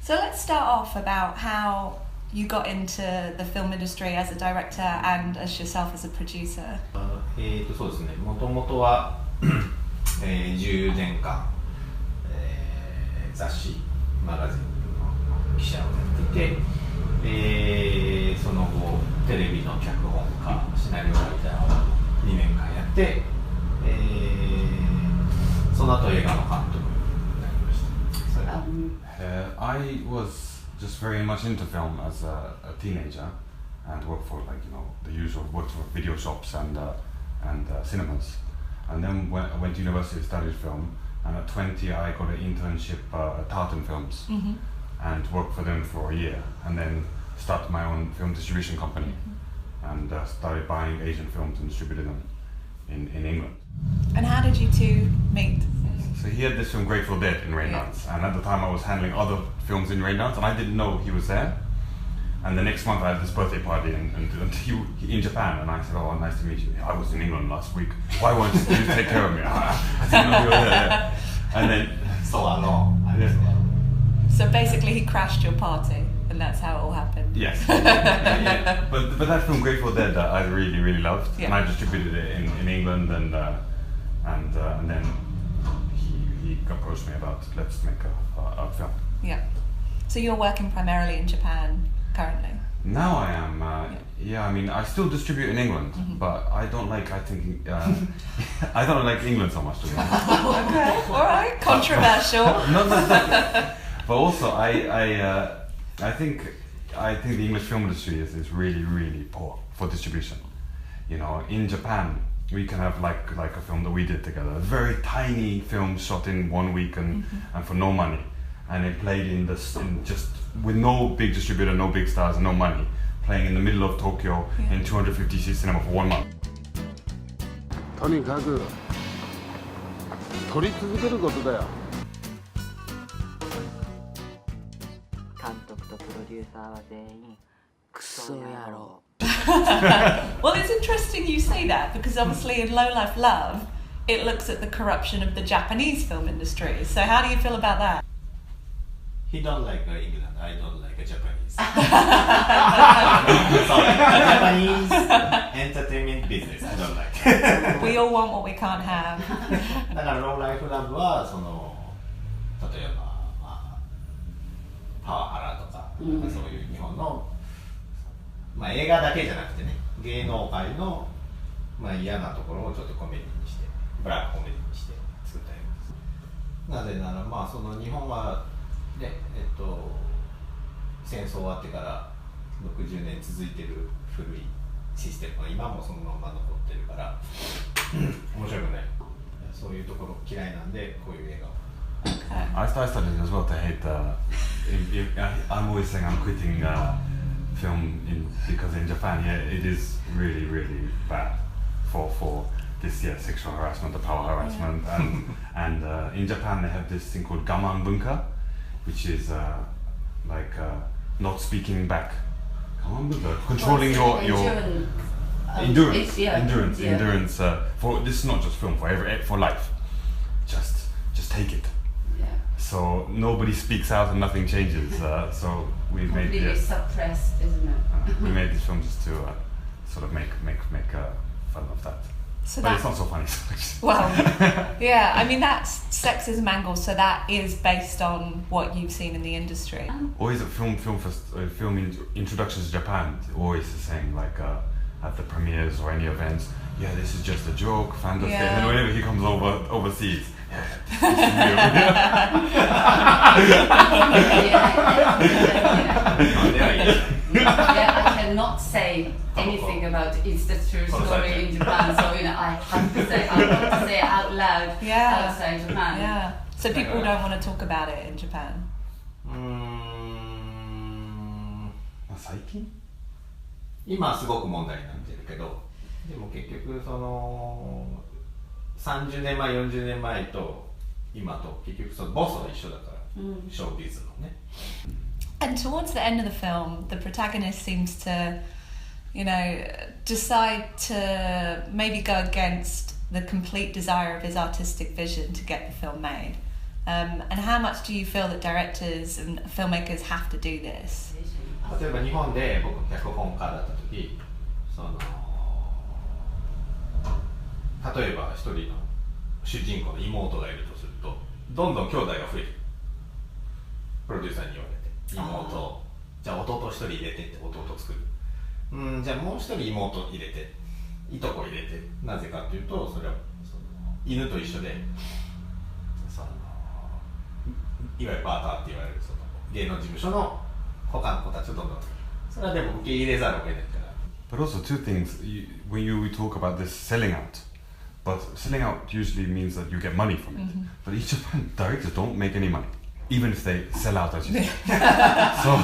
So let's start off about how you got into the film industry as a director and as yourself as a producer. そうですね。もともとは、10年間、雑誌マガジンの記者をやっていて、その後テレビの脚本家、シナリオライターを2年間やって、その後映画の監督になりました。I was just very much into film as a teenager and worked for the usual, worked for video shops and cinemas, and then I went to university, studied film, and at 20 I got an internship at Tartan Films and worked for them for a year, and then started my own film distribution company and started buying Asian films and distributed them in England. And how did you two meet? So he had this film Grateful Dead in Raindance, and at the time I was handling other films in Raindance, and I didn't know he was there. And the next month I had this birthday party and he in Japan, and I said, "Oh, nice to meet you. I was in England last week. Why won't you take care of me?" I didn't know you were there. And then So long. So basically he crashed your party, and that's how it all happened. Yes. Yeah. But that film Grateful Dead I really, really loved, and I distributed it in England, and then he approached me about let's make a film. Yeah. So you're working primarily in Japan currently? Now I am. I mean, I still distribute in England, but I don't like. I think I don't like England so much. To be honest. Okay. All right. Controversial. Not that. But also, I think the English film industry is really, really poor for distribution. You know, in Japan, we can have like a film that we did together, a very tiny film shot in 1 week and for no money, and it played in just with no big distributor, no big stars, and no money, playing in the middle of Tokyo in 250-seat cinema for 1 month. とにかく撮り続けることだよ。監督とプロデューサーは全員クソ野郎。Well, it's interesting you say that, because obviously in Lowlife Love, it looks at the corruption of the Japanese film industry. So how do you feel about that? He don't like England. I don't like Japanese. Sorry, Japanese entertainment business. I don't like. We all want what we can't have. だからローライフラブはその例えば、パワハラとか、そういう日本の、映画だけじゃなくてね、芸能界の、嫌なところをちょっとコメディにして、ブラックコメディにして作った映画です。なぜならその日本はね、戦争終わってから60年続いてる古いシステムが今もそのまま残ってるから面白くない。そういうところ嫌いなんでこういう映画を。I started as well to hate. I'm always saying I'm quitting film because in Japan, it is really, really bad for this sexual harassment, the power harassment, and in Japan they have this thing called gaman bunka, which is not speaking back. Gaman bunka, controlling your endurance. For this is not just film, for life. Just take it. So nobody speaks out and nothing changes. So we made suppressed, isn't it? We made this film just to sort of make fun of that. So but it's not so funny. Well, yeah, I mean that's sexism angle. So that is based on what you've seen in the industry. Always at film introductions to Japan, always the same. Like at the premieres or any events, this is just a joke, fantasy. And then whenever he comes overseas. I cannot say anything about it's the true story in Japan, so I have to say, I want to say it out loud outside Japan. Yeah. So people don't want to talk about it in Japan. 最近？今はすごく問題になってるけど、でも結局その30年前40年前と今と結局そのボスは一緒だから、ショービズのね。And towards the end of the film, the protagonist seems to, decide to maybe go against the complete desire of his artistic vision to get the film made. And how much do you feel that directors and filmmakers have to do this? 例えば日本で僕脚本家だった時、例えば一人の主人公の妹がいるとすると、どんどん兄弟が増える。プロデューサーに言われて、妹、じゃあ弟一人入れてって弟を作る。じゃあもう一人妹入れて、いとこ入れて、なぜかというと、それは犬と一緒で、いわゆるパーターって言われる芸能事務所の他の子たちをどんどんそれはでも受け入れざるを得ないから。But also two things, when you talk about this selling out, but selling out usually means that you get money from it. But in Japan, directors don't make any money, even if they sell out, as you say. So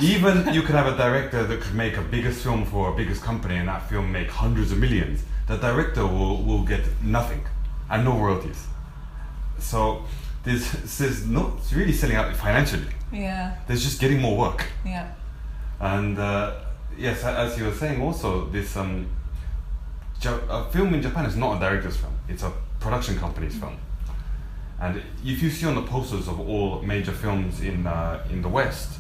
even you could have a director that could make a biggest film for a biggest company and that film make hundreds of millions. The director will get nothing and no royalties. So there's not really selling out financially. Yeah. There's just getting more work. Yeah. And yes, as you were saying, also this a film in Japan is not a director's film; it's a production company's film. And if you see on the posters of all major films in the West,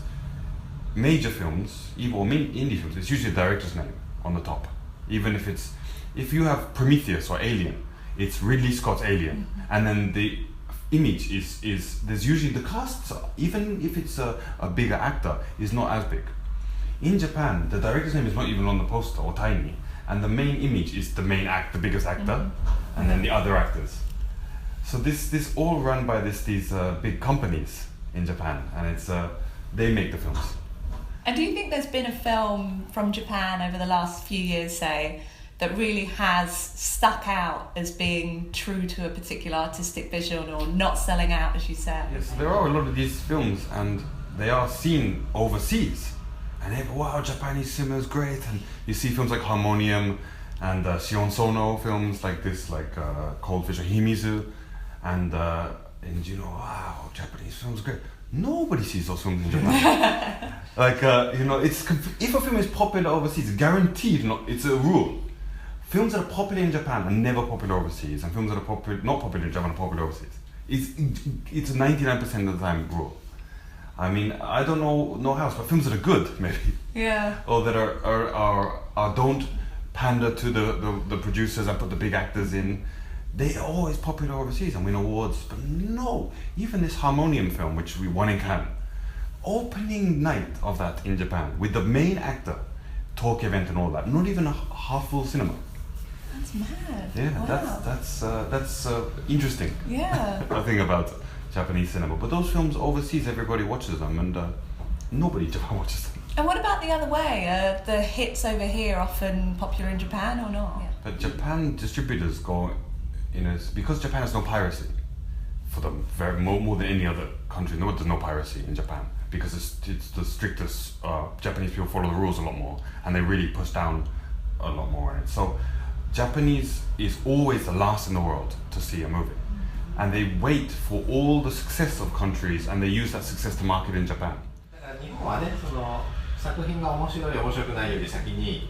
major films, even indie films, it's usually the director's name on the top. Even if you have Prometheus or Alien, it's Ridley Scott's Alien, and then the image is there's usually the cast, even if it's a bigger actor, is not as big. In Japan, the director's name is not even on the poster or tiny, and the main image is the main the biggest actor, and then the other actors. So this all run by these big companies in Japan, and it's they make the films. And do you think there's been a film from Japan over the last few years, say, that really has stuck out as being true to a particular artistic vision or not selling out, as you said? Yes, there are a lot of these films and they are seen overseas. And they go, wow, Japanese cinema is great. And you see films like Harmonium and Shion Sono films like this, like Cold Fish or Himizu. And you know, wow, Japanese films are great. Nobody sees those films in Japan. Like, you know, if a film is popular overseas, guaranteed, it's a rule. Films that are popular in Japan are never popular overseas, and films that are not popular in Japan are popular overseas. It's 99% of the time rule. I mean, I don't know how, but films that are good, maybe. Yeah. Or that are don't pander to the producers and put the big actors in. They are always popular overseas and win awards. But no, even this Harmonium film, which we won in Cannes, opening night of that in Japan with the main actor, talk event and all that, not even a half full cinema. That's mad. Yeah, wow. that's interesting. Yeah. I think about Japanese cinema, but those films overseas, everybody watches them, and nobody in Japan watches them. And what about the other way? The hits over here often popular in Japan or not? Yeah. But Japan distributors go because Japan has no piracy for them, more than any other country in the world. There's no piracy in Japan because it's the strictest. Japanese people follow the rules a lot more, and they really push down a lot more on it. So Japanese is always the last in the world to see a movie, and they wait for all the success of countries, and they use that success to market in Japan. 日本はね、作品が面白い面白くないより先に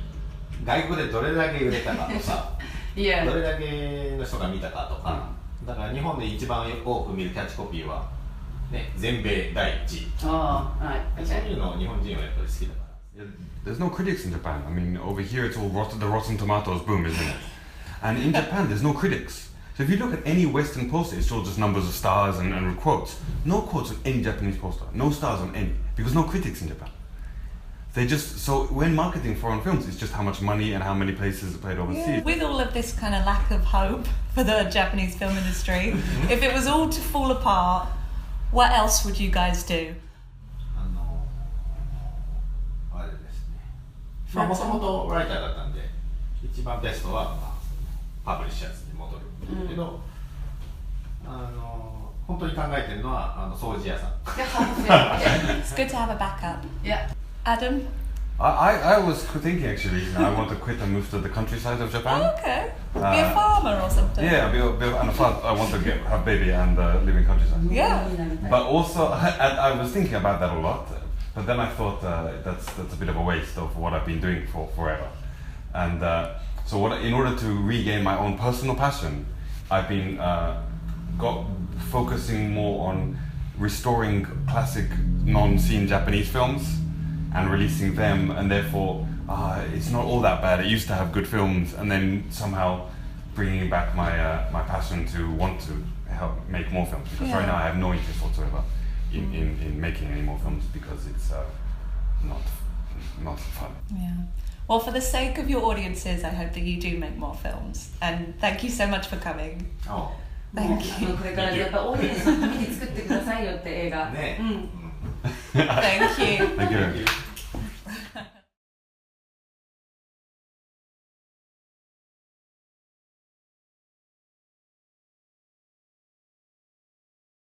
外国でどれだけ売れたかとか、どれだけの人が見たかとか、だから日本で一番多く見るキャッチコピーはね、全米第一位。そういうのを日本人はやっぱり好きだから。There's no critics in Japan. I mean, over here it's all the Rotten Tomatoes boom, isn't it? And in Japan there's no critics. So if you look at any Western poster, it's all just numbers of stars and quotes. No quotes on any Japanese poster. No stars on any. Because no critics in Japan. So when marketing foreign films, it's just how much money and how many places are played overseas. Yeah. With all of this kind of lack of hope for the Japanese film industry, if it was all to fall apart, what else would you guys do? あれですね。もともとライターだったんで、一番ベストはパブリッシャーズに戻るけど、本当に考えてるのは掃除屋さん。It's good to have a backup. Yeah. Adam? I was thinking actually, I want to quit and move to the countryside of Japan. Oh, okay. Be a farmer or something. Yeah, I want to have baby and live in countryside. Yeah. But also, I was thinking about that a lot. But then I thought that's a bit of a waste of what I've been doing for forever. And so in order to regain my own personal passion, I've been got focusing more on restoring classic non-scene Japanese films and releasing them, and therefore it's not all that bad. It used to have good films, and then somehow bringing back my passion to want to help make more films, because right now I have no interest whatsoever in making any more films, because it's not fun. Yeah. Well, for the sake of your audiences, I hope that you do make more films. And thank you so much for coming. Oh. Thank you. これからやっぱオーディエンスのために作ってくださいよって映画。ね。Thank you. Thank you.